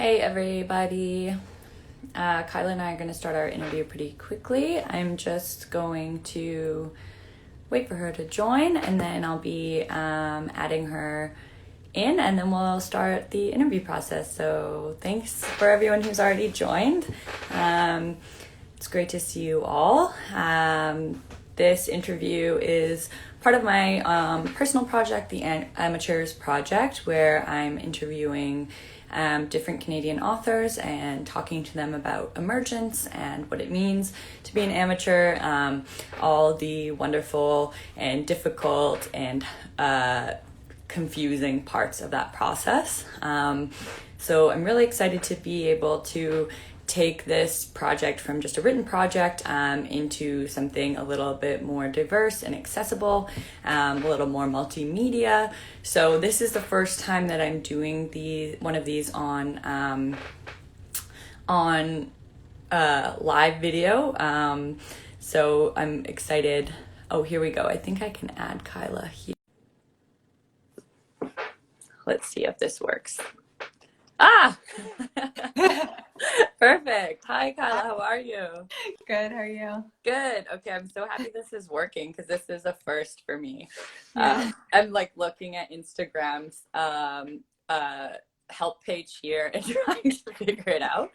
Hey everybody. Kyla and I are going to start our interview pretty quickly. I'm just going to wait for her to join and then I'll be adding her in and then we'll start the interview process. So thanks for everyone who's already joined. It's great to see you all. This interview is part of my personal project, the Amateurs Project, where I'm interviewing different Canadian authors and talking to them about emergence and what it means to be an amateur, all the wonderful and difficult and confusing parts of that process. So I'm really excited to be able to take this project from just a written project into something a little bit more diverse and accessible, a little more multimedia. So this is the first time that I'm doing one of these on live video. So I'm excited. Oh, here we go. I think I can add Kyla here. Let's see if this works. Ah! Perfect. Hi, Kyla. How are you? Good. How are you? Good. Okay. I'm so happy this is working because this is a first for me. Yeah. I'm like looking at Instagram's help page here and trying to figure it out.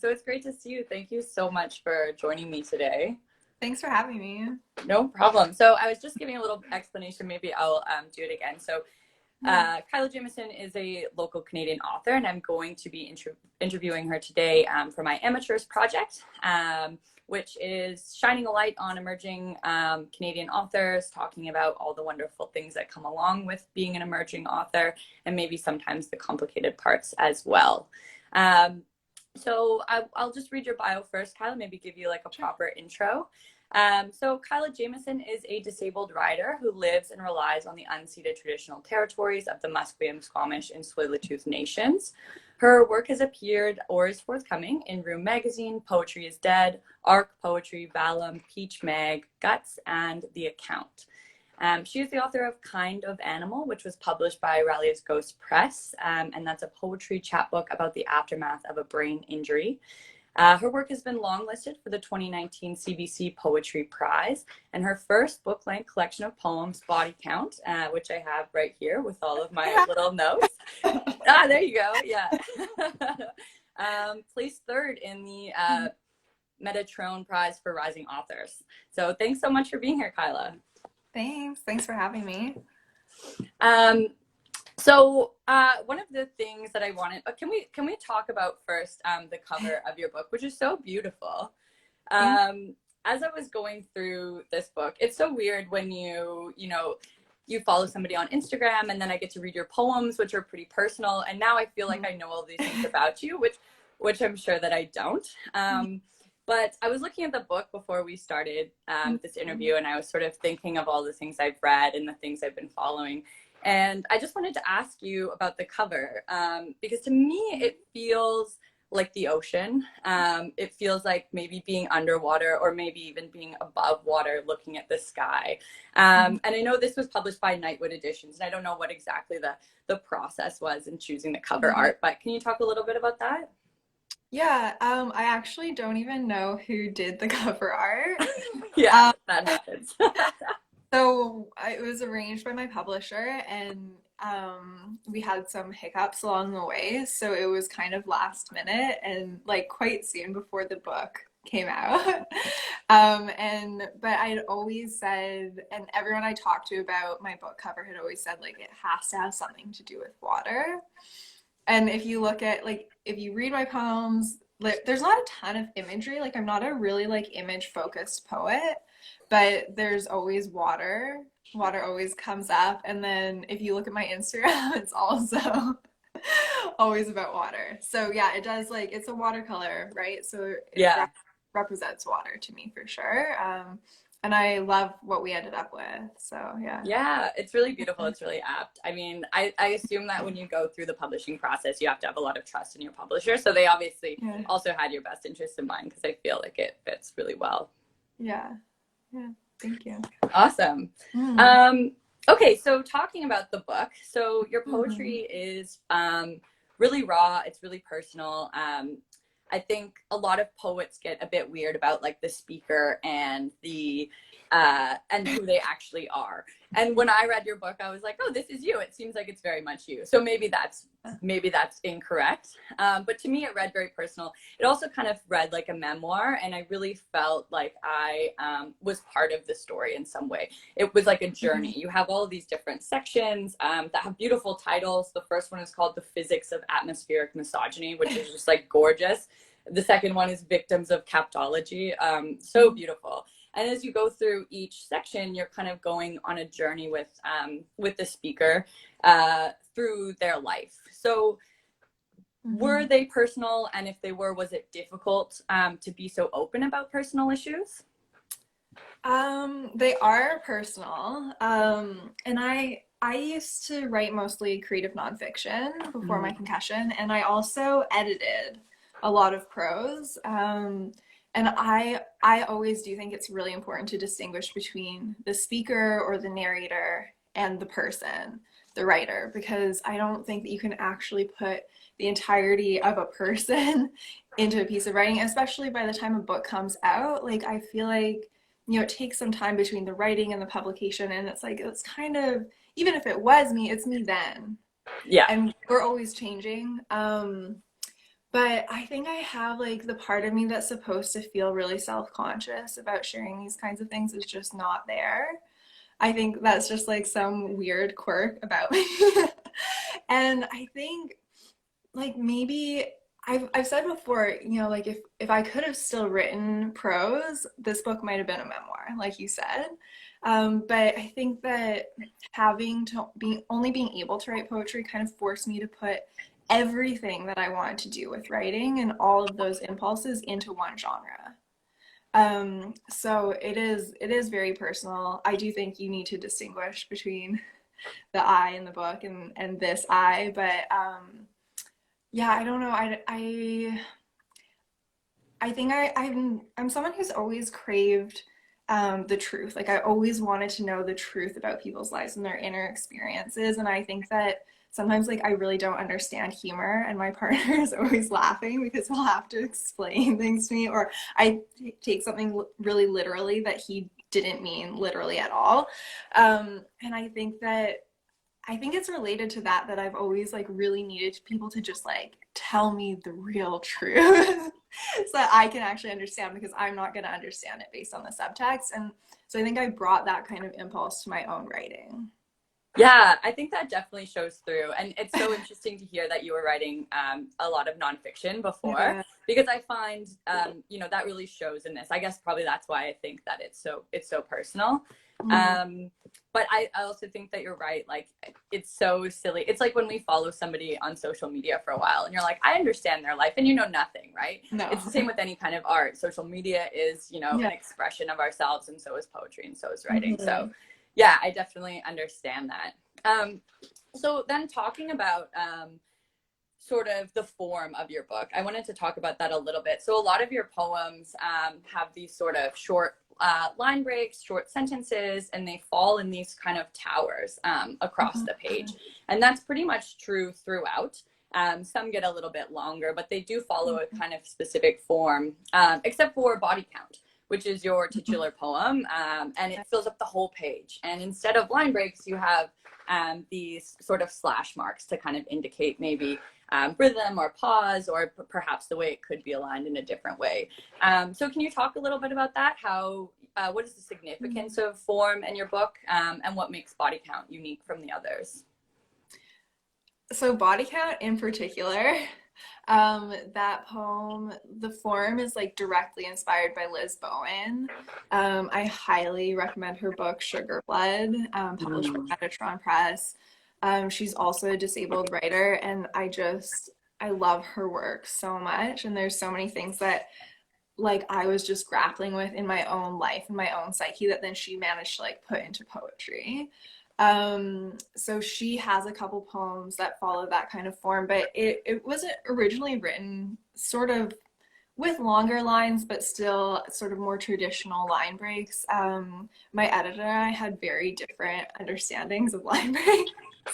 So it's great to see you. Thank you so much for joining me today. Thanks for having me. No problem. So I was just giving a little explanation. Maybe I'll do it again. So Kyla Jamieson is a local Canadian author, and I'm going to be interviewing her today for my Amateurs Project, which is shining a light on emerging Canadian authors, talking about all the wonderful things that come along with being an emerging author, and maybe sometimes the complicated parts as well. So I'll just read your bio first, Kyla, maybe give you like a proper intro. So Kyla Jamieson is a disabled rider who lives and relies on the unceded traditional territories of the Musqueam, Squamish, and Tsleil-Waututh nations. Her work has appeared or is forthcoming in Room Magazine, Poetry is Dead, Arc Poetry, Vallum, Peach Mag, Guts, and The Account. She is the author of Kind of Animal, which was published by Raleigh's Ghost Press, and that's a poetry chapbook about the aftermath of a brain injury. Her work has been longlisted for the 2019 CBC Poetry Prize, and her first book-length collection of poems, Body Count, which I have right here with all of my little notes. There you go. Yeah. Placed third in the Metatron Prize for Rising Authors. So thanks so much for being here, Kyla. Thanks for having me. So one of the things that I wanted, can we talk about first the cover of your book, which is so beautiful. As I was going through this book, it's so weird when you follow somebody on Instagram and then I get to read your poems, which are pretty personal, and now I feel like I know all these things about you, which I'm sure that I don't. But I was looking at the book before we started this interview, and I was sort of thinking of all the things I've read and the things I've been following. And I just wanted to ask you about the cover, because to me, it feels like the ocean. It feels like maybe being underwater or maybe even being above water looking at the sky. And I know this was published by Nightwood Editions, and I don't know what exactly the process was in choosing the cover art, but can you talk a little bit about that? Yeah, I actually don't even know who did the cover art. Yeah, that happens. So it was arranged by my publisher, and we had some hiccups along the way, so it was kind of last minute and like quite soon before the book came out. But I'd always said, and everyone I talked to about my book cover had always said, like, it has to have something to do with water. And if you look at, like, if you read my poems, like, there's not a ton of imagery. Like, I'm not a really like image focused poet, but there's always water. Water always comes up. And then if you look at my Instagram, it's also always about water. So yeah, it does, like, it's a watercolor, right? So it Yeah. represents water to me for sure. And I love what we ended up with. So yeah. Yeah, it's really beautiful. It's really apt. I mean, I assume that when you go through the publishing process, you have to have a lot of trust in your publisher. So they obviously also had your best interest in mind because I feel like it fits really well. Yeah. Thank you. Awesome. Okay, so talking about the book, so your poetry is really raw. It's really personal. I think a lot of poets get a bit weird about like the speaker and who they actually are. And when I read your book, I was like, oh, this is you. It seems like it's very much you. So maybe that's incorrect. But to me, it read very personal. It also kind of read like a memoir, and I really felt like I was part of the story in some way. It was like a journey. You have all of these different sections that have beautiful titles. The first one is called The Physics of Atmospheric Misogyny, which is just like gorgeous. The second one is Victims of Captology. So beautiful. And as you go through each section, you're kind of going on a journey with the speaker through their life. So were they personal? And if they were, was it difficult to be so open about personal issues? They are personal. And I used to write mostly creative nonfiction before my concussion, and I also edited a lot of prose. And I always do think it's really important to distinguish between the speaker or the narrator and the person, the writer, because I don't think that you can actually put the entirety of a person into a piece of writing, especially by the time a book comes out. Like, I feel like, you know, it takes some time between the writing and the publication, and it's like, it's kind of, even if it was me, it's me then. Yeah. And we're always changing. But I think I have like the part of me that's supposed to feel really self-conscious about sharing these kinds of things is just not there. I think that's just like some weird quirk about me. And I think like maybe I've said before, you know, like if I could have still written prose, this book might have been a memoir, like you said. But I think that having to be only being able to write poetry kind of forced me to put everything that I wanted to do with writing and all of those impulses into one genre. So it is very personal. I do think you need to distinguish between the I in the book and this I, but yeah, I don't know. I think I'm someone who's always craved the truth. Like I always wanted to know the truth about people's lives and their inner experiences, and I think that sometimes like I really don't understand humor, and my partner is always laughing because he'll have to explain things to me, or I take something really literally that he didn't mean literally at all. And I think it's related to that I've always like really needed people to just like tell me the real truth so that I can actually understand, because I'm not going to understand it based on the subtext. And so I think I brought that kind of impulse to my own writing. Yeah, I think that definitely shows through. And it's so interesting to hear that you were writing a lot of nonfiction before, Yeah. because I find, you know, that really shows in this. I guess probably that's why I think that it's so personal. But I also think that you're right. Like, it's so silly. It's like when we follow somebody on social media for a while and you're like, I understand their life, and you know nothing, right? No. It's the same with any kind of art. Social media is, you know, Yeah. an expression of ourselves, and so is poetry, and so is writing. So yeah, I definitely understand that. So then talking about sort of the form of your book, I wanted to talk about that a little bit. So a lot of your poems have these sort of short line breaks, short sentences, and they fall in these kind of towers across the page. And that's pretty much true throughout. Some get a little bit longer, but they do follow a kind of specific form, except for Body Count, which is your titular poem, and it fills up the whole page. And instead of line breaks, you have these sort of slash marks to kind of indicate maybe rhythm or pause, or perhaps the way it could be aligned in a different way. So can you talk a little bit about that? What is the significance of form in your book, and what makes Body Count unique from the others? So Body Count in particular, that poem, the form is like directly inspired by Liz Bowen. I highly recommend her book Sugar Blood, published by Metatron Press. She's also a disabled writer, and I love her work so much. And there's so many things that like I was just grappling with in my own life and my own psyche that then she managed to like put into poetry. So she has a couple poems that follow that kind of form, but it wasn't originally written sort of with longer lines, but still sort of more traditional line breaks. My editor and I had very different understandings of line breaks.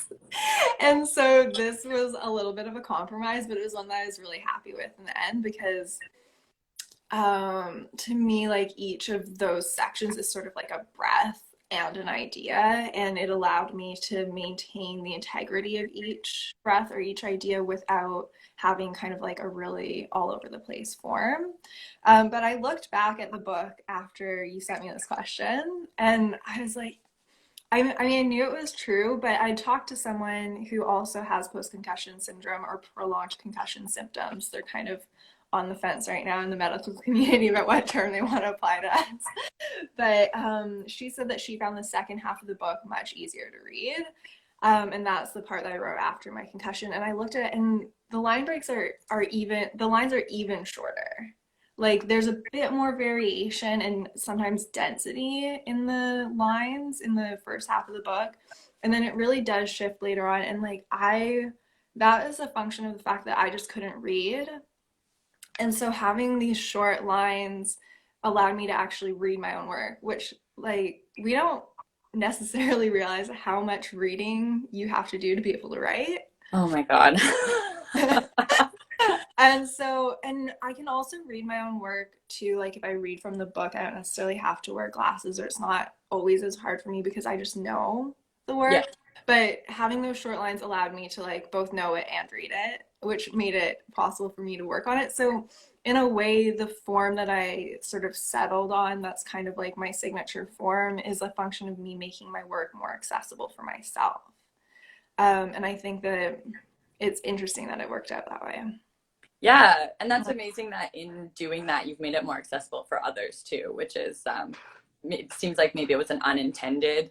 And so this was a little bit of a compromise, but it was one that I was really happy with in the end because to me, like each of those sections is sort of like a breath and an idea, and it allowed me to maintain the integrity of each breath or each idea without having kind of like a really all over the place form. But I looked back at the book after you sent me this question, and I was like, I mean, I knew it was true, but I talked to someone who also has post-concussion syndrome or prolonged concussion symptoms. They're kind of on the fence right now in the medical community about what term they want to apply to us. But she said that she found the second half of the book much easier to read. And that's the part that I wrote after my concussion. And I looked at it, and the line breaks are even, the lines are even shorter. Like there's a bit more variation and sometimes density in the lines in the first half of the book. And then it really does shift later on. And like that is a function of the fact that I just couldn't read. And so having these short lines allowed me to actually read my own work, which like we don't necessarily realize how much reading you have to do to be able to write. Oh my God. And so, and I can also read my own work too. Like if I read from the book, I don't necessarily have to wear glasses, or it's not always as hard for me because I just know the Yeah. work. But having those short lines allowed me to like both know it and read it, which made it possible for me to work on it. So in a way, the form that I sort of settled on, that's kind of like my signature form, is a function of me making my work more accessible for myself. And I think that it's interesting that it worked out that way. Yeah, and that's amazing that in doing that, you've made it more accessible for others too, which is, it seems like maybe it was an unintended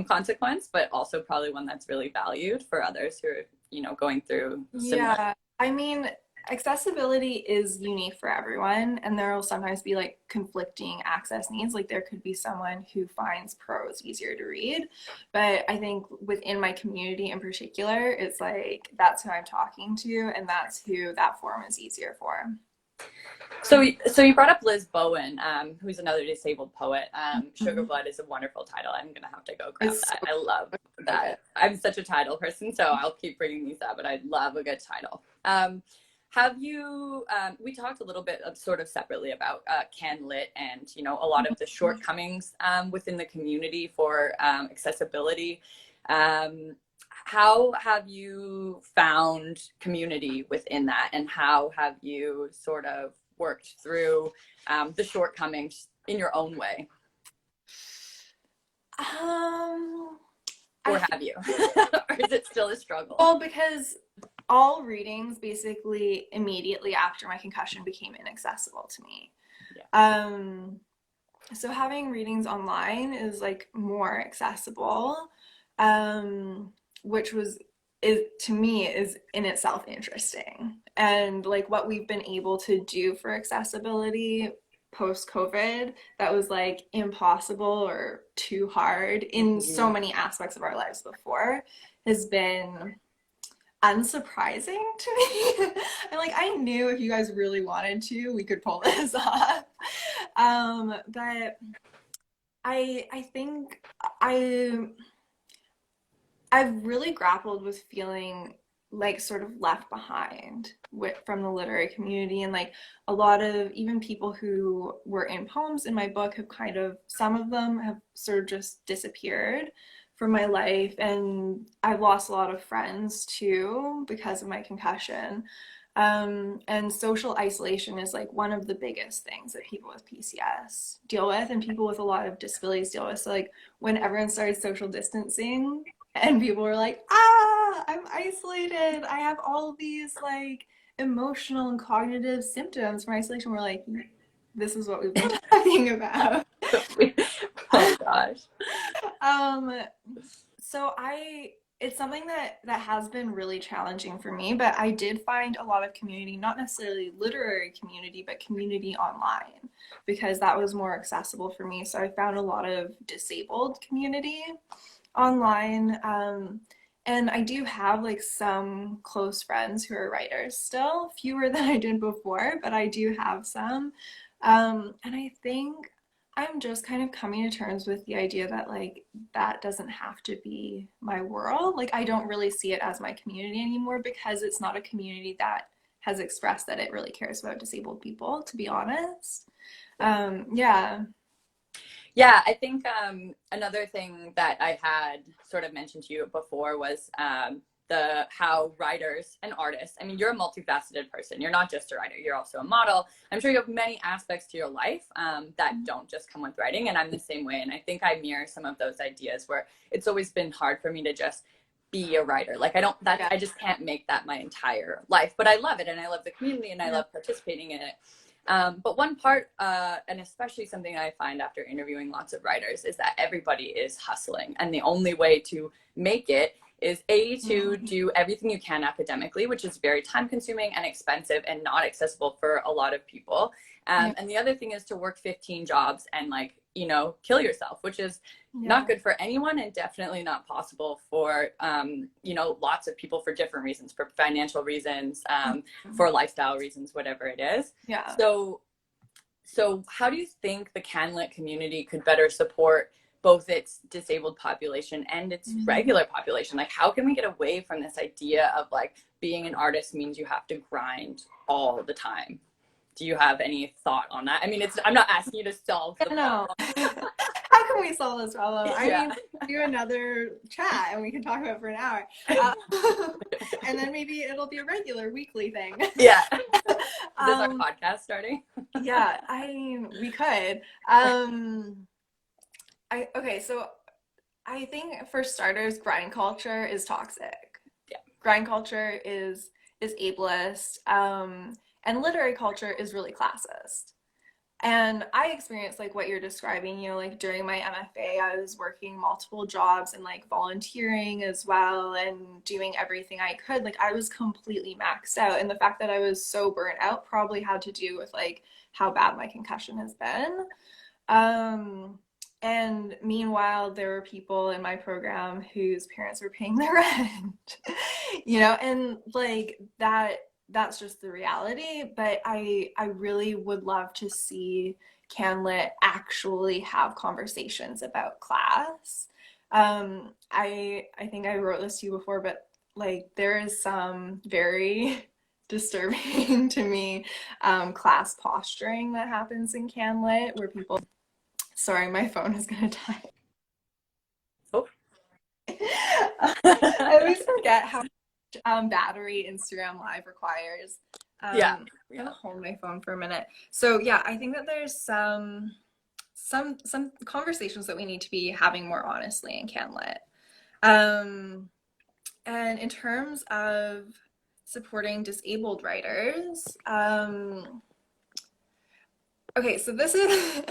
consequence, but also probably one that's really valued for others who are, going through similar. Yeah, I mean, accessibility is unique for everyone, and there will sometimes be like conflicting access needs. Like there could be someone who finds prose easier to read, but I think within my community in particular, it's like that's who I'm talking to, and that's who that form is easier for. So you brought up Liz Bowen, who's another disabled poet. Sugar Mhm. Blood is a wonderful title. I'm gonna have to go grab It's that. so I love good. that. I'm such a title person, so I'll keep bringing these up. But I love a good title. Have you? We talked a little bit of sort of separately about CanLit and a lot of the shortcomings within the community for accessibility. How have you found community within that, and how have you sort of worked through the shortcomings in your own way, Um, I or think, have you, or is it still a struggle? well, because all readings basically immediately after my concussion became inaccessible to me. Yeah. So having readings online is like more accessible, which was is to me is in itself interesting. And like what we've been able to do for accessibility post COVID that was like impossible or too hard in so Mhm. many aspects of our lives before has been unsurprising to me. And like I knew if you guys really wanted to, we could pull this off. But I think I I've really grappled with feeling like sort of left behind from the literary community, and like a lot of even people who were in poems in my book have kind of, some of them have sort of just disappeared from my life, and I've lost a lot of friends too because of my concussion. And social isolation is like one of the biggest things that people with PCS deal with, and people with a lot of disabilities deal with. So like when everyone started social distancing, and people were like, I'm isolated. I have all of these like emotional and cognitive symptoms from isolation. We're like, this is what we've been talking about. Oh gosh. Um, so it's something that has been really challenging for me, but I did find a lot of community, not necessarily literary community, but community online, because that was more accessible for me. So I found a lot of disabled community online. And I do have like some close friends who are writers still, fewer than I did before, but I do have some. And I think I'm just kind of coming to terms with the idea that like that doesn't have to be my world. Like I don't really see it as my community anymore because it's not a community that has expressed that it really cares about disabled people, to be honest. Yeah. Yeah, I think another thing that I had sort of mentioned to you before was the how writers and artists. I mean, you're a multifaceted person. You're not just a writer. You're also a model. I'm sure you have many aspects to your life that don't just come with writing. And I'm the same way. And I think I mirror some of those ideas where it's always been hard for me to just be a writer. Like I don't that Yeah. I just can't make that my entire life. But I love it, and I love the community, and I love participating in it. But one part, and especially something I find after interviewing lots of writers, is that everybody is hustling. And the only way to make it is to do everything you can academically, which is very time consuming and expensive and not accessible for a lot of people. And the other thing is to work 15 jobs and like, kill yourself, which is not good for anyone and definitely not possible for, lots of people for different reasons, for financial reasons, for lifestyle reasons, whatever it is. Yeah. So how do you think the CanLit community could better support both its disabled population and its regular population? Like, how can we get away from this idea of like being an artist means you have to grind all the time? Do you have any thought on that? I mean, I'm not asking you to solve the No. problem. How can we solve this problem? I Yeah. mean, do another chat and we can talk about it for an hour. And then maybe it'll be a regular weekly thing. Yeah. Is our podcast starting? Yeah, I mean, we could. Okay, so I think for starters, grind culture is toxic. Yeah. Grind culture is ableist, and literary culture is really classist. And I experienced like what you're describing, like during my MFA, I was working multiple jobs and like volunteering as well and doing everything I could. Like I was completely maxed out. And the fact that I was so burnt out probably had to do with like how bad my concussion has been. And meanwhile, there were people in my program whose parents were paying their rent, and like that's just the reality. But I really would love to see CanLit actually have conversations about class. I think I wrote this to you before, but like there is some very disturbing to me class posturing that happens in CanLit where people. Sorry, my phone is gonna die. Oh. I always forget how much battery Instagram Live requires. Yeah. I'm gonna hold my phone for a minute. So yeah, I think that there's some conversations that we need to be having more honestly in CanLit. And in terms of supporting disabled writers, okay, so this is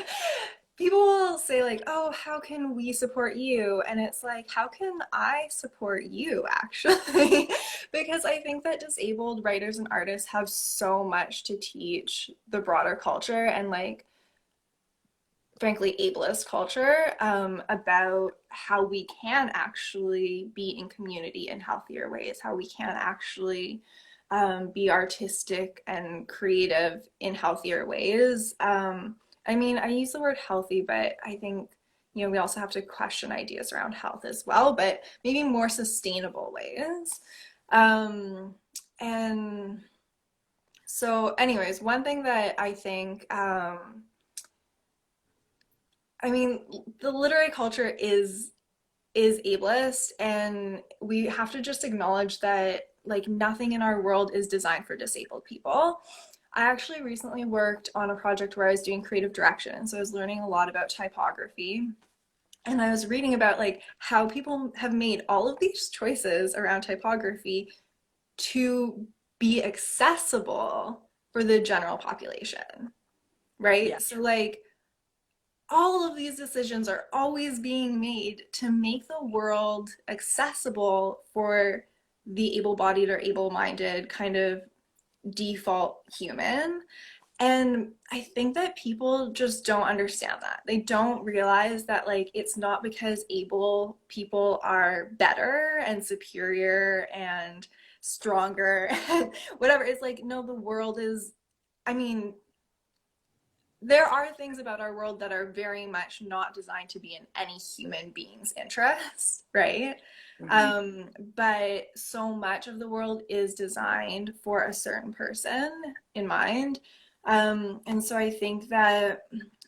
people will say like, oh, how can we support you? And it's like, how can I support you actually? Because I think that disabled writers and artists have so much to teach the broader culture and like frankly ableist culture about how we can actually be in community in healthier ways, how we can actually be artistic and creative in healthier ways. I mean, I use the word healthy, but I think, we also have to question ideas around health as well, but maybe more sustainable ways. And so anyways, one thing that I think, I mean, the literary culture is ableist, and we have to just acknowledge that like nothing in our world is designed for disabled people. I actually recently worked on a project where I was doing creative direction, so I was learning a lot about typography. And I was reading about like how people have made all of these choices around typography to be accessible for the general population, right? Yeah. So like all of these decisions are always being made to make the world accessible for the able-bodied or able-minded kind of default human. And I think that people just don't understand that. They don't realize that like it's not because able people are better and superior and stronger and whatever. It's like, no, the world is, I mean, there are things about our world that are very much not designed to be in any human being's interest, right? Mm-hmm. But so much of the world is designed for a certain person in mind. And so I think that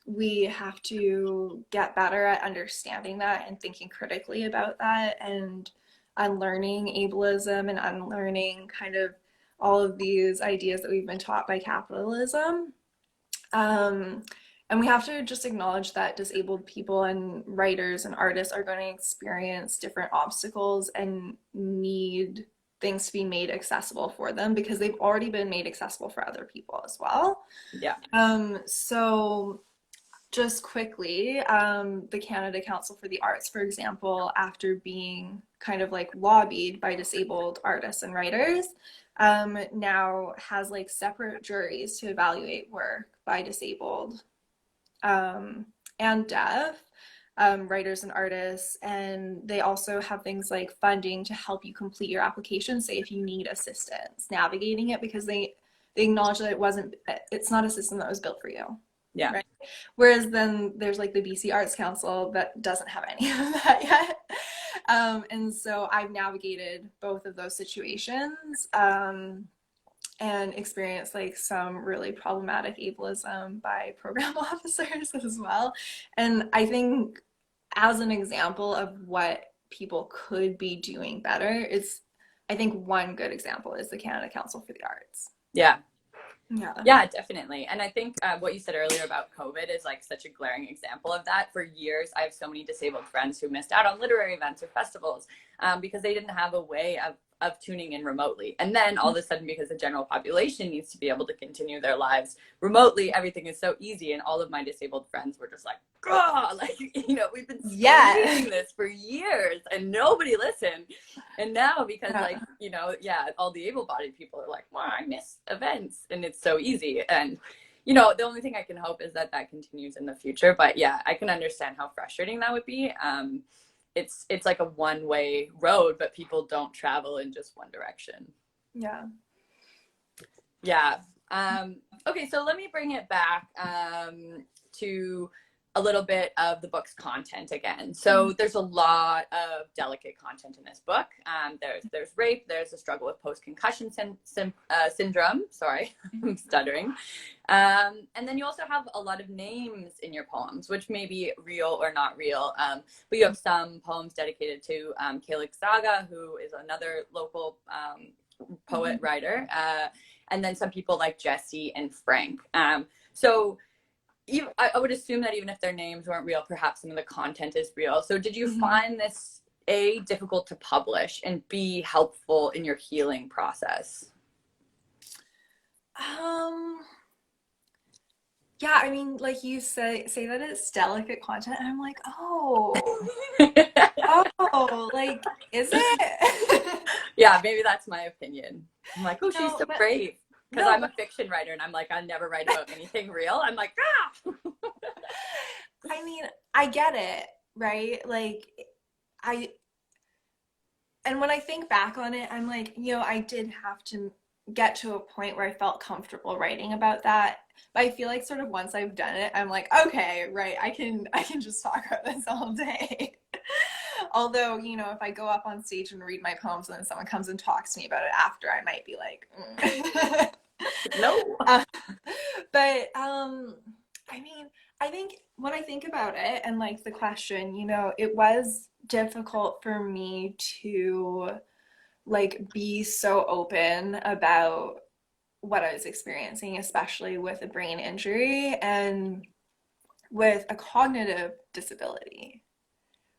we have to get better at understanding that and thinking critically about that and unlearning ableism and unlearning kind of all of these ideas that we've been taught by capitalism. Um, and we have to just acknowledge that disabled people and writers and artists are going to experience different obstacles and need things to be made accessible for them because they've already been made accessible for other people as well. Yeah. So just quickly, the Canada Council for the Arts, for example, after being kind of like lobbied by disabled artists and writers, now has like separate juries to evaluate work by disabled and deaf writers and artists. And they also have things like funding to help you complete your application, say if you need assistance navigating it, because they acknowledge that it's not a system that was built for you. Yeah. Right. Whereas then there's like the BC Arts Council that doesn't have any of that yet. And so I've navigated both of those situations and experienced like some really problematic ableism by program officers as well. And I think as an example of what people could be doing better, I think one good example is the Canada Council for the Arts. Yeah. Yeah. Yeah, definitely. And I think what you said earlier about COVID is like such a glaring example of that. For years, I have so many disabled friends who missed out on literary events or festivals because they didn't have a way of tuning in remotely. And then all of a sudden, because the general population needs to be able to continue their lives remotely, everything is so easy. And all of my disabled friends were just like, "Grah!" Like, we've been screaming this for years and nobody listened. And now because like, all the able-bodied people are like, well, I miss events and it's so easy. And, the only thing I can hope is that continues in the future. But yeah, I can understand how frustrating that would be. It's like a one-way road, but people don't travel in just one direction. Yeah. Yeah. Okay, so let me bring it back to a little bit of the book's content again. So there's a lot of delicate content in this book. There's rape, there's a struggle with post-concussion syndrome. Sorry, I'm stuttering. And then you also have a lot of names in your poems, which may be real or not real. But you have some poems dedicated to Kyla, who is another local poet writer. And then some people like Jesse and Frank. So I would assume that even if their names weren't real, perhaps some of the content is real. So did you find this A, difficult to publish, and B, helpful in your healing process? Yeah, I mean, like you say that it's delicate content, and I'm like, oh, like, is it? Yeah, maybe that's my opinion. I'm like, oh, she's so brave. Because I'm a fiction writer, and I'm like, I never write about anything real. I'm like, ah! I mean, I get it, right? Like, and when I think back on it, I'm like, I did have to get to a point where I felt comfortable writing about that. But I feel like sort of once I've done it, I'm like, okay, right, I can just talk about this all day. Although, if I go up on stage and read my poems and then someone comes and talks to me about it after, I might be like, no. But I mean, I think when I think about it and like the question, it was difficult for me to like be so open about what I was experiencing, especially with a brain injury and with a cognitive disability,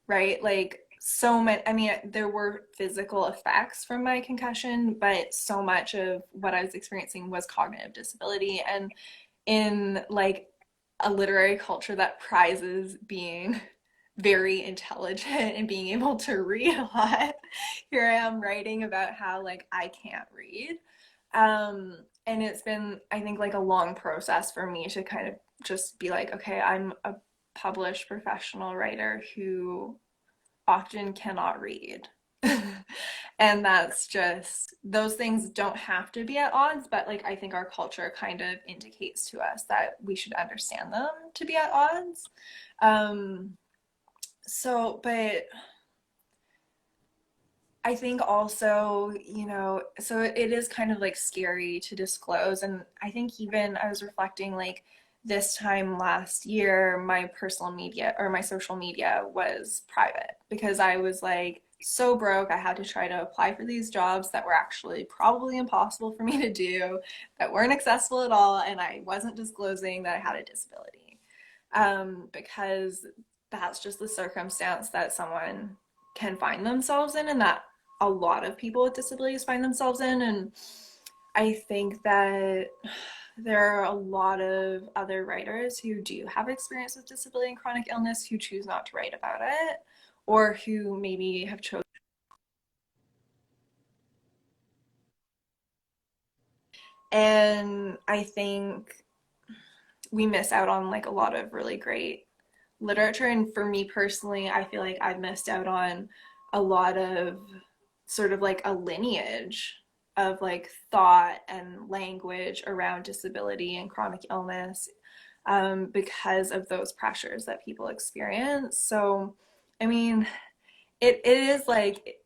right? Like so much, I mean, there were physical effects from my concussion, but so much of what I was experiencing was cognitive disability. And in like a literary culture that prizes being very intelligent and being able to read a lot, here I am writing about how like I can't read. And it's been, I think, like a long process for me to kind of just be like, okay, I'm a published professional writer who often cannot read. And that's just, those things don't have to be at odds, but like I think our culture kind of indicates to us that we should understand them to be at odds. Um, but I think also, so it is kind of like scary to disclose. And I think even I was reflecting like this time last year, my personal media or my social media was private because I was like so broke. I had to try to apply for these jobs that were actually probably impossible for me to do, that weren't accessible at all. And I wasn't disclosing that I had a disability because that's just the circumstance that someone can find themselves in, and that a lot of people with disabilities find themselves in. And I think that there are a lot of other writers who do have experience with disability and chronic illness who choose not to write about it, or who maybe have chosen. And I think we miss out on like a lot of really great literature. And for me personally, I feel like I've missed out on a lot of sort of like a lineage of like thought and language around disability and chronic illness because of those pressures that people experience. So, I mean, it is like,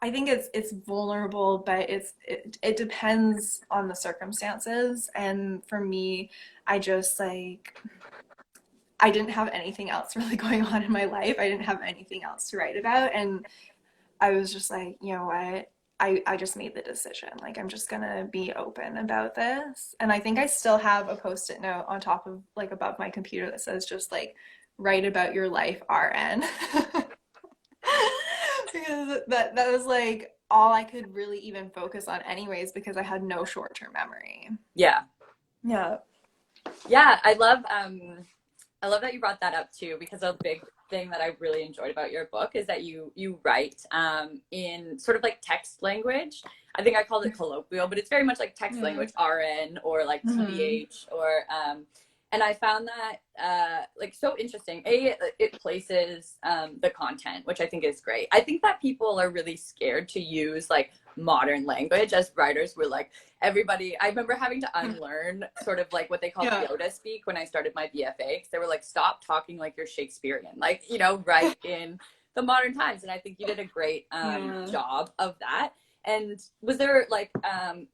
I think it's vulnerable, but it depends on the circumstances. And for me, I just like I didn't have anything else really going on in my life. I didn't have anything else to write about. And I was just like, you know what? I just made the decision. Like, I'm just gonna be open about this. And I think I still have a post-it note on top of, like, above my computer that says just like, write about your life, RN. Because that was like all I could really even focus on anyways, because I had no short-term memory. Yeah. Yeah. Yeah, I love that you brought that up too, because a big thing that I really enjoyed about your book is that you write in sort of like text language. I think I called it colloquial, but it's very much like text language, RN or like TBH or and I found that like so interesting. It places the content, which I think is great. I think that people are really scared to use like modern language as writers. We're like, everybody, I remember having to unlearn sort of like what they call Yoda speak when I started my BFA, because they were like, stop talking like you're Shakespearean, like, write in the modern times. And I think you did a great job of that. And was there like,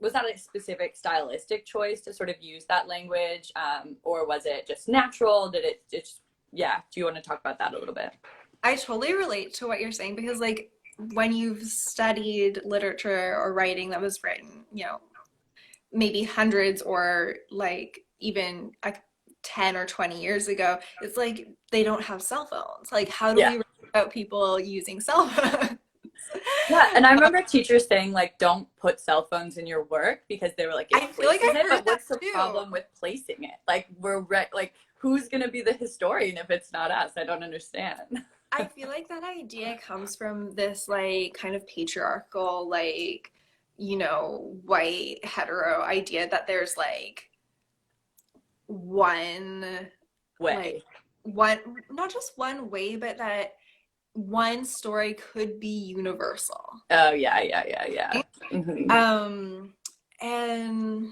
was that a specific stylistic choice to sort of use that language? Or was it just natural? Did it just, yeah. Do you want to talk about that a little bit? I totally relate to what you're saying because, like, when you've studied literature or writing that was written, maybe hundreds or like even 10 or 20 years ago, it's like they don't have cell phones. Like, how do we write about people using cell phones? Yeah, and I remember teachers saying like, don't put cell phones in your work because they were like, I feel like I heard but what's the too. problem with placing it? Like, like, who's gonna be the historian if it's not us? I don't understand. I feel like that idea comes from this like kind of patriarchal, like, white hetero idea that there's like one Way. like one, not just one way, but that one story could be universal. Oh yeah. And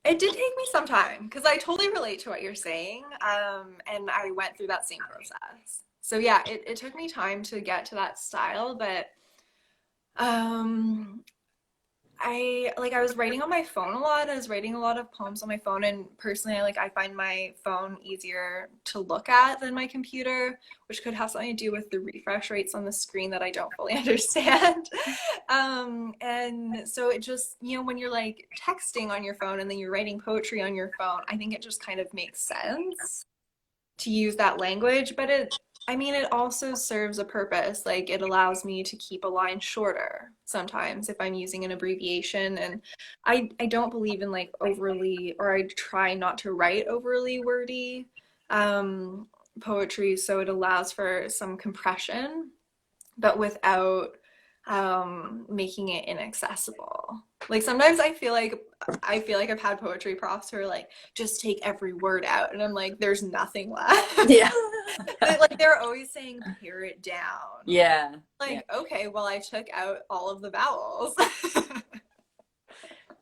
it did take me some time because I totally relate to what you're saying. And I went through that same process. So yeah, it took me time to get to that style, but um I was writing on my phone a lot. I was writing a lot of poems on my phone, and personally I find my phone easier to look at than my computer, which could have something to do with the refresh rates on the screen that I don't fully understand. And so it just, when you're like texting on your phone and then you're writing poetry on your phone, I think it just kind of makes sense to use that language, but it also serves a purpose. Like, it allows me to keep a line shorter sometimes if I'm using an abbreviation. And I don't believe in like overly, or I try not to write overly wordy poetry. So it allows for some compression, but without making it inaccessible. Like, sometimes I feel like I've had poetry profs who are like, just take every word out, and I'm like, there's nothing left. Yeah. Like they're always saying pare it down. Yeah. Like, okay, well, I took out all of the vowels.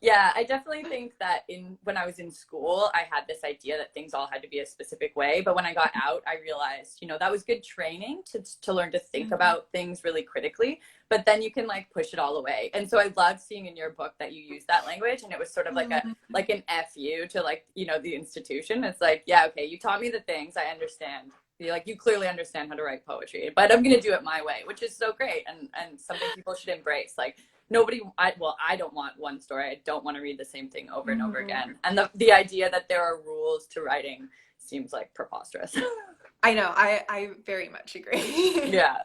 Yeah, I definitely think that when I was in school, I had this idea that things all had to be a specific way. But when I got out, I realized, that was good training to learn to think about things really critically. But then you can like push it all away. And so I loved seeing in your book that you use that language, and it was sort of like an FU to like, the institution. It's like, yeah, okay, you taught me the things, I understand. You clearly understand how to write poetry, but I'm going to do it my way, which is so great, and something people should embrace. Like, I don't want one story. I don't want to read the same thing over and over again. And the idea that there are rules to writing seems like preposterous. I know. I very much agree. Yeah.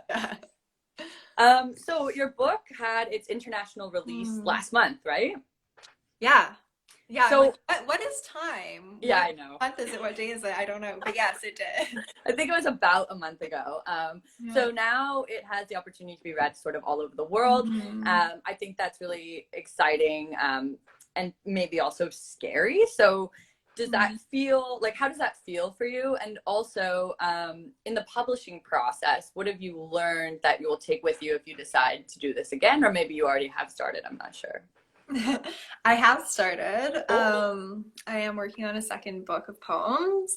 So your book had its international release last month, right? Yeah. Yeah. So like, what is time? Yeah, What I know. month is it? What day is it? I don't know. But yes, it did. I think it was about a month ago. So now it has the opportunity to be read sort of all over the world. I think that's really exciting, and maybe also scary. So does that feel like, how does that feel for you? And also, in the publishing process, what have you learned that you will take with you if you decide to do this again? Or maybe you already have started, I'm not sure. I have started. I am working on a second book of poems.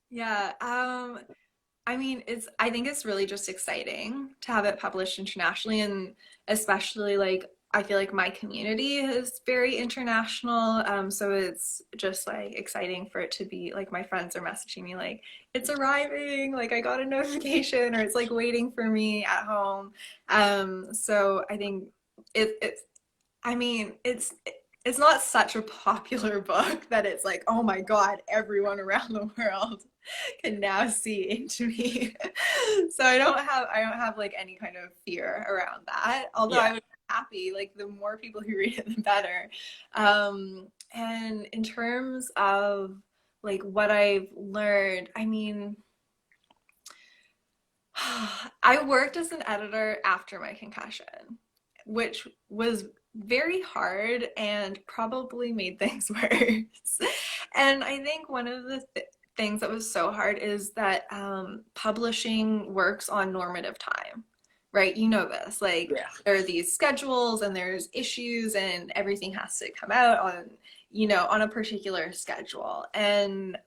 Yeah. I mean, I think it's really just exciting to have it published internationally, and especially like I feel like my community is very international. So it's just like exciting for it to be like my friends are messaging me like it's arriving, like I got a notification, or it's like waiting for me at home. So I think it's I mean, it's not such a popular book that it's like, oh my God, everyone around the world can now see into me. So I don't have like any kind of fear around that. Although I would be happy, like the more people who read it, the better. And in terms of like what I've learned, I mean, I worked as an editor after my concussion, which was very hard and probably made things worse. And I think one of the things that was so hard is that publishing works on normative time, right? You know this, like there are these schedules and there's issues and everything has to come out on, on a particular schedule. And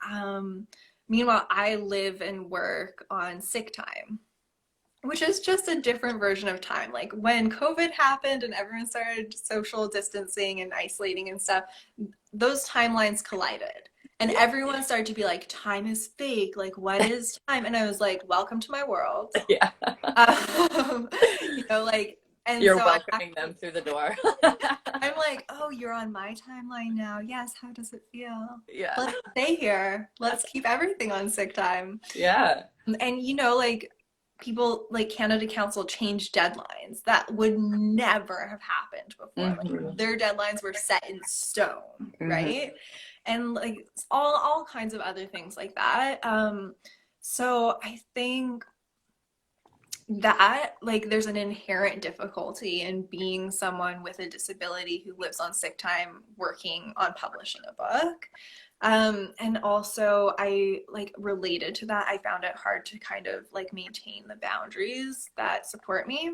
meanwhile, I live and work on sick time, which is just a different version of time. Like when COVID happened and everyone started social distancing and isolating and stuff, those timelines collided. And everyone started to be like, time is fake. Like, what is time? And I was like, welcome to my world. Yeah. Like, and you're so welcoming them through the door. I'm like, oh, you're on my timeline now. Yes. How does it feel? Yeah. Let's stay here. Let's keep everything on sick time. Yeah. And, like, people like Canada Council changed deadlines that would never have happened before. Like their deadlines were set in stone, right? And like all kinds of other things like that. So I think that like there's an inherent difficulty in being someone with a disability who lives on sick time working on publishing a book. And also I like related to that, I found it hard to kind of like maintain the boundaries that support me.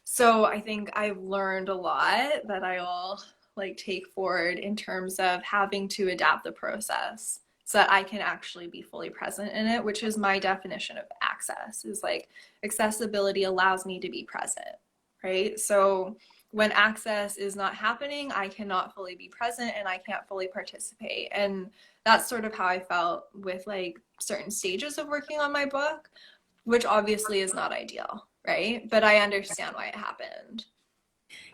So I think I've learned a lot that I'll like take forward in terms of having to adapt the process so that I can actually be fully present in it, which is my definition of access, is like accessibility allows me to be present, right? So when access is not happening, I cannot fully be present and I can't fully participate. And that's sort of how I felt with like certain stages of working on my book, which obviously is not ideal, right? But I understand why it happened.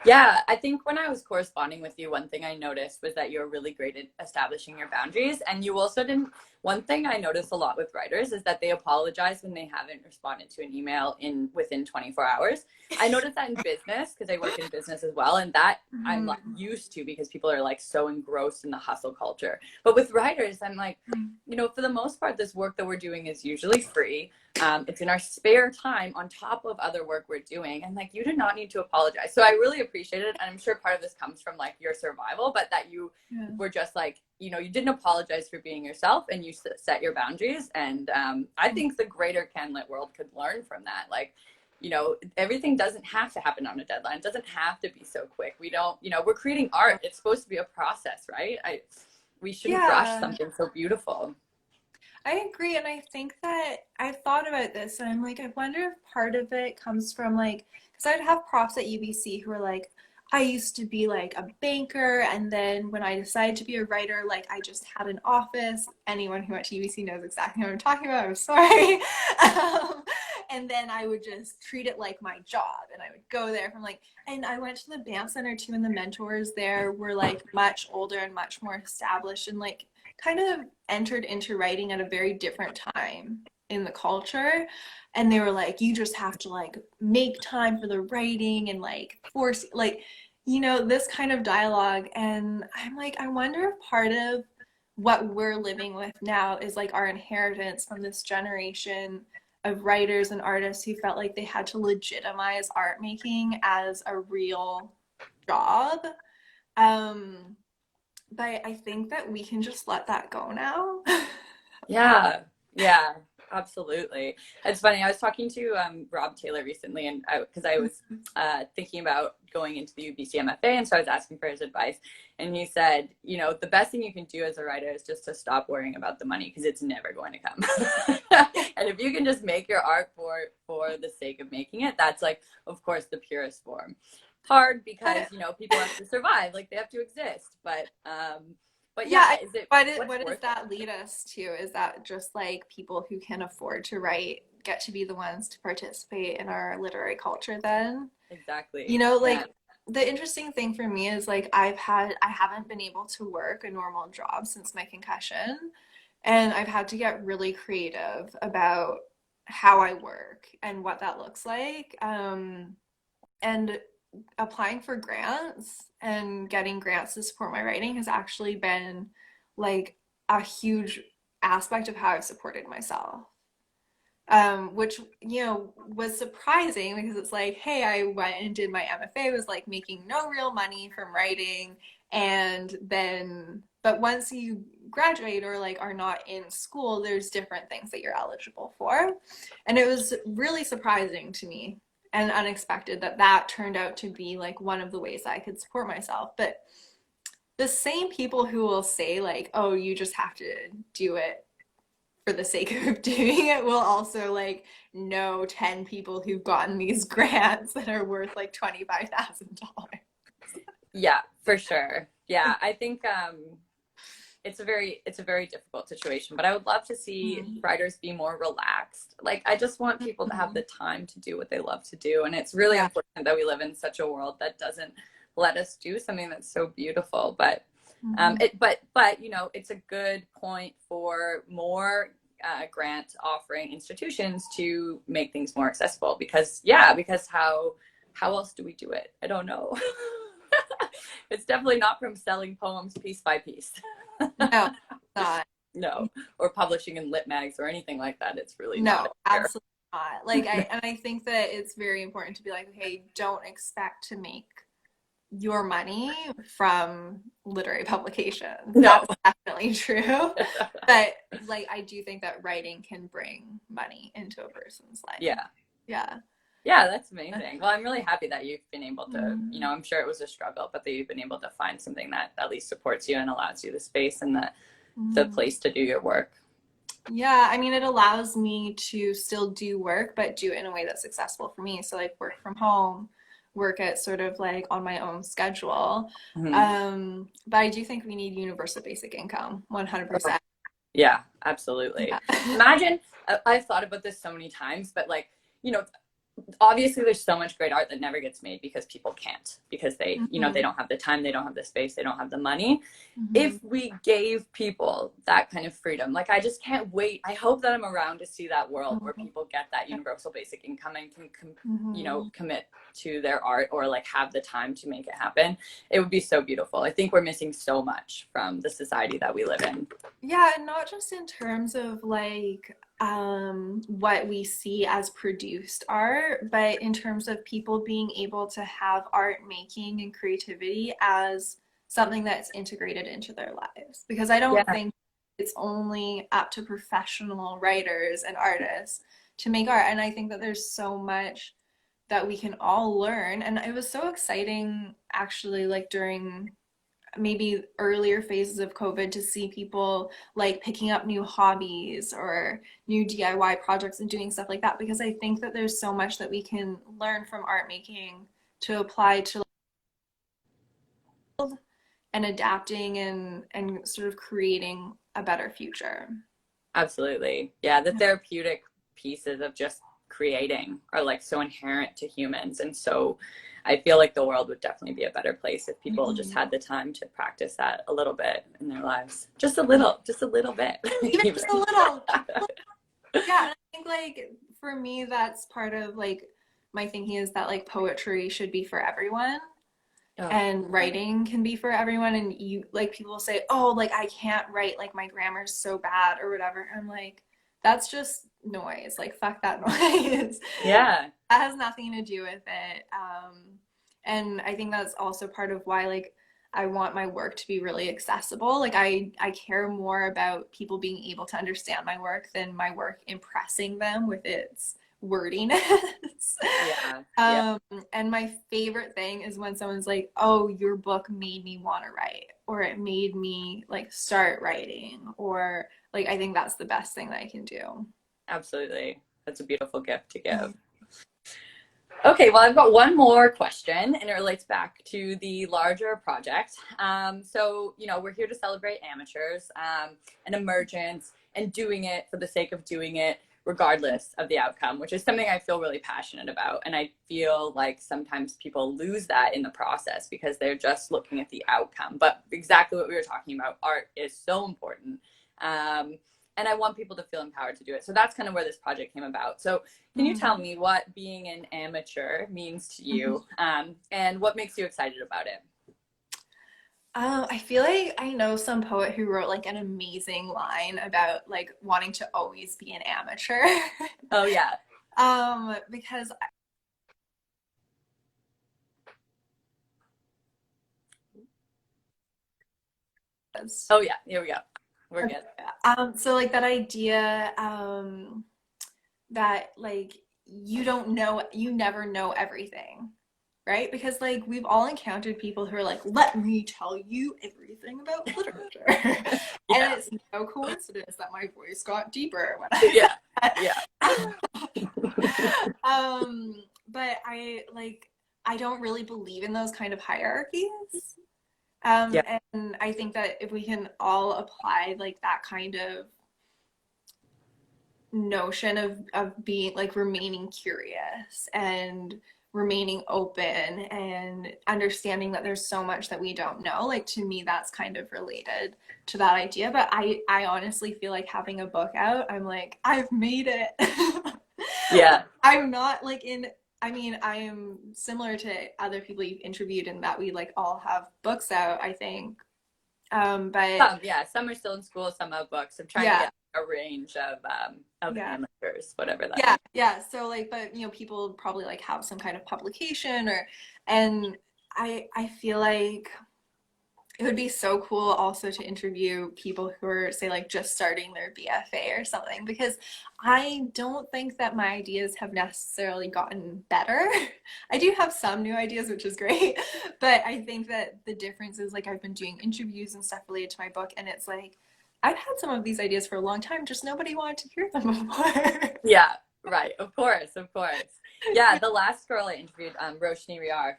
Yeah, I think when I was corresponding with you, one thing I noticed was that you're really great at establishing your boundaries. And you also didn't, one thing I notice a lot with writers is that they apologize when they haven't responded to an email within 24 hours. I noticed that in business because I work in business as well, and that I'm like used to because people are like so engrossed in the hustle culture. But with writers, I'm like, you know, for the most part, this work that we're doing is usually free. It's in our spare time on top of other work we're doing, and like you do not need to apologize. So I really appreciate it, and I'm sure part of this comes from like your survival, but that you were just like, you know, you didn't apologize for being yourself, and you set your boundaries. And I think the greater Canlit world could learn from that. Like, you know, everything doesn't have to happen on a deadline. It doesn't have to be so quick. We don't, you know, we're creating art. It's supposed to be a process, right? We shouldn't rush something so beautiful. I agree. And I think that I've thought about this and I'm like, I wonder if part of it comes from like, because I'd have profs at UBC who are like, I used to be like a banker. And then when I decided to be a writer, like I just had an office. Anyone who went to UBC knows exactly what I'm talking about. I'm sorry. And then I would just treat it like my job. And I would go there from like, and I went to the BAM Center too. And the mentors there were like much older and much more established and like, kind of entered into writing at a very different time in the culture, and they were like, you just have to like make time for the writing and like force like, you know, this kind of dialogue. And I'm like, I wonder if part of what we're living with now is like our inheritance from this generation of writers and artists who felt like they had to legitimize art making as a real job. But I think that we can just let that go now. Yeah, absolutely. It's funny. I was talking to Rob Taylor recently, and because I was thinking about going into the UBC MFA, and so I was asking for his advice, and he said, you know, the best thing you can do as a writer is just to stop worrying about the money because it's never going to come. And if you can just make your art for the sake of making it, that's like, of course, the purest form. Hard because, you know, people have to survive, like they have to exist, but yeah, is it what does worth that lead us to? Is that just like people who can afford to write get to be the ones to participate in our literary culture then? Exactly. You know, like the interesting thing for me is like I haven't been able to work a normal job since my concussion, and I've had to get really creative about how I work and what that looks like. And applying for grants and getting grants to support my writing has actually been like a huge aspect of how I've supported myself. Which, you know, was surprising because it's like, hey, I went and did my MFA, was like making no real money from writing. And then, but once you graduate or like are not in school, there's different things that you're eligible for. And it was really surprising to me and unexpected that that turned out to be like one of the ways I could support myself. But the same people who will say like, oh, you just have to do it for the sake of doing it will also like know 10 people who've gotten these grants that are worth like $25,000. Yeah, for sure. Yeah, I think it's a very difficult situation, but I would love to see writers be more relaxed. Like I just want people to have the time to do what they love to do, and it's really important that we live in such a world that doesn't let us do something that's so beautiful. But but you know, it's a good point for more grant offering institutions to make things more accessible because how else do we do it? I don't know. It's definitely not from selling poems piece by piece. No, not. No, or publishing in lit mags or anything like that. It's really No, not. absolutely not. Like I think that it's very important to be like, okay, don't expect to make your money from literary publications. No. That's definitely true. But like I do think that writing can bring money into a person's life. Yeah. Yeah. Yeah, that's amazing. Well, I'm really happy that you've been able to, you know, I'm sure it was a struggle, but that you've been able to find something that at least supports you and allows you the space and the place to do your work. Yeah, I mean, it allows me to still do work, but do it in a way that's successful for me. So like work from home, work at sort of like on my own schedule. But I do think we need universal basic income, 100%. Yeah, absolutely. Yeah. Imagine, I've thought about this so many times, but like, you know, obviously there's so much great art that never gets made because people can't, because they, you know, they Mm-hmm. don't have the time, they don't have the space, they don't have the money. Mm-hmm. If we gave people that kind of freedom, like I just can't wait. I hope that I'm around to see that world where people get that universal basic income and can you know, Mm-hmm. commit to their art, or like have the time to make it happen. It would be so beautiful. I think we're missing so much from the society that we live in. Yeah, and not just in terms of like what we see as produced art, but in terms of people being able to have art making and creativity as something that's integrated into their lives. Because I don't Yeah, think it's only up to professional writers and artists to make art. And I think that there's so much that we can all learn. And it was so exciting actually, like during maybe earlier phases of COVID, to see people like picking up new hobbies or new DIY projects and doing stuff like that, because I think that there's so much that we can learn from art making to apply to and adapting and sort of creating a better future. absolutely. Yeah, the therapeutic pieces of just creating are like so inherent to humans. And so I feel like the world would definitely be a better place if people just Mhm. had the time to practice that a little bit in their lives. Just a Yeah. little, just a little bit. Even Even. just a little. Yeah, and I think like for me that's part of like my thinking is that like poetry should be for everyone. Oh, And writing can be for everyone, and you like people say, oh, like I can't write, like my grammar's so bad or whatever. I'm like, that's just noise, like fuck that noise. yeah, That has nothing to do with it. And I think that's also part of why like I want my work to be really accessible. Like I care more about people being able to understand my work than my work impressing them with its wordiness. yeah, yeah. um, and my favorite thing is when someone's like, "Oh, your book made me want to write," or "It made me like start writing," or like I think that's the best thing that I can do. Absolutely. That's a beautiful gift to give. Okay, well, I've got one more question, and it relates back to the larger project. So, you know, we're here to celebrate amateurs and emergence and doing it for the sake of doing it, regardless of the outcome, which is something I feel really passionate about. And I feel like sometimes people lose that in the process because they're just looking at the outcome. But exactly what we were talking about, art is so important. Um, and I want people to feel empowered to do it. So that's kind of where this project came about. So can you tell Mhm. me what being an amateur means to Mhm. you, and what makes you excited about it? I feel like I know some poet who wrote like an amazing line about like wanting to always be an amateur. Oh yeah. Because I was Oh yeah. Here we go. We're okay. good. So like that idea, that like you never know everything, right? Because like we've all encountered people who are like, let me tell you everything about literature. And Yeah. it's no coincidence that my voice got deeper when Yeah. I Yeah. but I don't really believe in those kind of hierarchies. Yeah. And I think that if we can all apply like that kind of notion of being like remaining curious and remaining open and understanding that there's so much that we don't know, like to me that's kind of related to that idea. But I honestly feel like having a book out, I'm like I've made it. Yeah. I'm not like in I mean, I am similar to other people you've interviewed in that we like all have books out, I think. But Yeah. Some are still in school. Some have books. I'm trying to yeah, get a range of yeah. amateurs, whatever that Yeah, means. yeah. So like, but you know, people probably like have some kind of publication or, and I feel like it would be so cool also to interview people who are say like just starting their BFA or something, because I don't think that my ideas have necessarily gotten better. I do have some new ideas, which is great, but I think that the difference is like I've been doing interviews and stuff related to my book, and it's like I've had some of these ideas for a long time, just nobody wanted to hear them before. Yeah. Right. Of course. Of course. Yeah. The last girl I interviewed, Roshni Riar,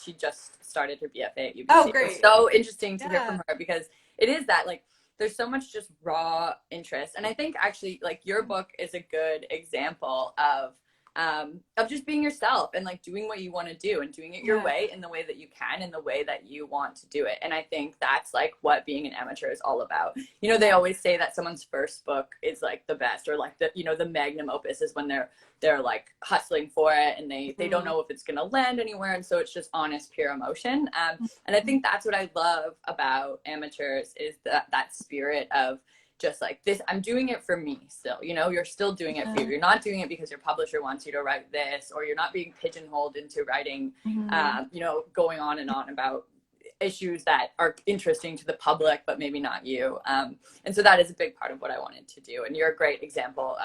she just started her BFA at Oh, UBC. It was great. so interesting to hear Yeah. from her because it is that like there's so much just raw interest. And I think actually like your book is a good example of of just being yourself and like doing what you want to do and doing it your way, in the way that you can, in the way that you want to do it. And I think that's like what being an amateur is all about. You know, they always say that someone's first book is like the best, or like the, you know, the magnum opus is when they're like hustling for it and they don't know if it's going to land anywhere. And so it's just honest, pure emotion. And I think that's what I love about amateurs, is that spirit of just like this, I'm doing it for me still, you know, you're still doing it for you. You're not doing it because your publisher wants you to write this, or you're not being pigeonholed into writing, you know, going on and on about issues that are interesting to the public, but maybe not you. And so that is a big part of what I wanted to do. And you're a great example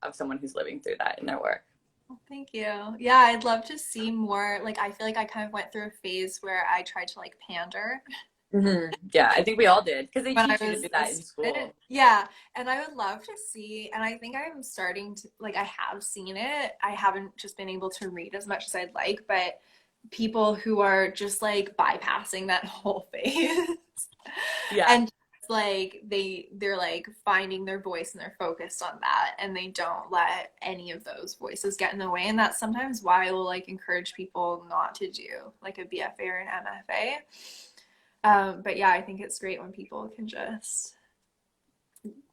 of someone who's living through that in their work. Thank you. Yeah, I'd love to see more. Like, I feel like I kind of went through a phase where I tried to like pander. Yeah, I think we all did, because they When I teach you to was do that a in school. student. Yeah, and I would love to see, and I think I'm starting to, like, I have seen it. I haven't just been able to read as much as I'd like, but people who are just like bypassing that whole phase. Yeah. And just, like they're like finding their voice and they're focused on that, and they don't let any of those voices get in the way. And that's sometimes why I will like encourage people not to do like a BFA or an MFA. But yeah, I think it's great when people can just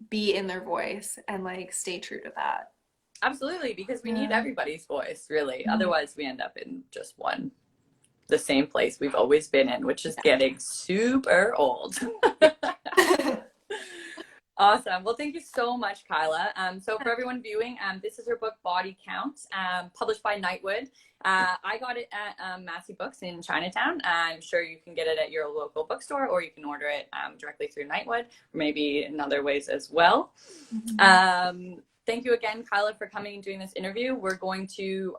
be in their voice and like stay true to that. Absolutely, because we need Yeah. everybody's voice, really. Otherwise, we end up in just the same place we've always been in, which is getting super old. Awesome. Well, thank you so much, Kyla. So for everyone viewing, this is her book, Body Count, published by Nightwood. I got it at Massey Books in Chinatown. I'm sure you can get it at your local bookstore, or you can order it directly through Nightwood, or maybe in other ways as well. Thank you again, Kyla, for coming and doing this interview.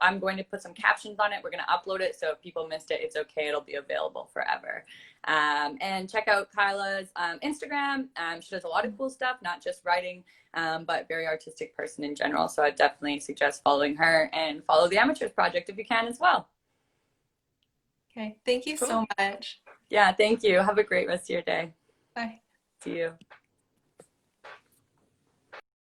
I'm going to put some captions on it. We're going to upload it, so if people missed it, it's okay. It'll be available forever. And check out Kyla's Instagram. She does a lot of cool stuff, not just writing, but very artistic person in general. So I definitely suggest following her, and follow the Amateurs Project if you can as well. Okay, thank you so much. Yeah, thank you. Have a great rest of your day. Bye. See you.